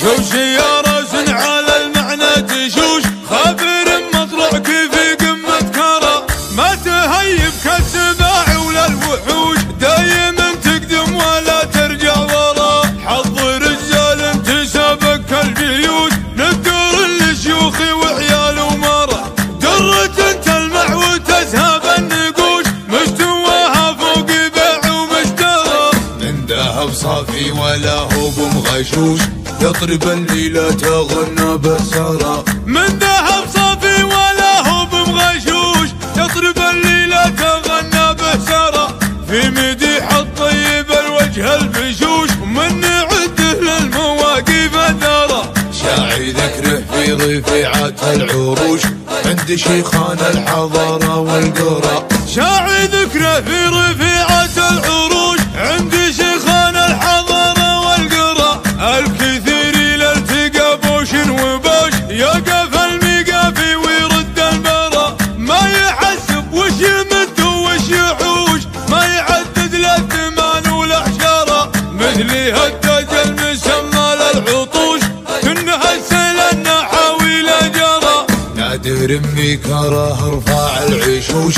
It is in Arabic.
شوش يا راس على المعنى تشوش، خبر مطلعك في قمة كرى، ما تهيب كالسباع ولا الوحوش، دايما تقدم ولا ترجع ورا، حظ رجال تسابق الجيوش، نذكر للشيوخ وعيال ومرا، درة تلمع وتذهب النقوش، مستواها فوق بيع ومشترى، من ذهب صافي ولا هو بمغشوش، يطرب الليلة تغنى بسرى، من ذهب صافي ولا هو بمغشوش، يطرب الليلة تغنى بسرى، في مديح الطيب الوجه البشوش، ومن نعده للمواقف ذرى، شاعي ذكره في رفيعات العروش، عند شيخان الحضارة والقرى، شاعي ذكره في رفيعات العروش، عند شيخان الحضارة والقرى، الكثير الالتقى بوش وبوش، يقف الميقافي ويرد البرى، ما يحسب وش يمد وش يحوش، ما يعدد للثمان والعشرة، مثلي هالتاج المسمى للعطوش، كنها السيل النحاوي لا جرى، نادر بكره ارفع العشوش.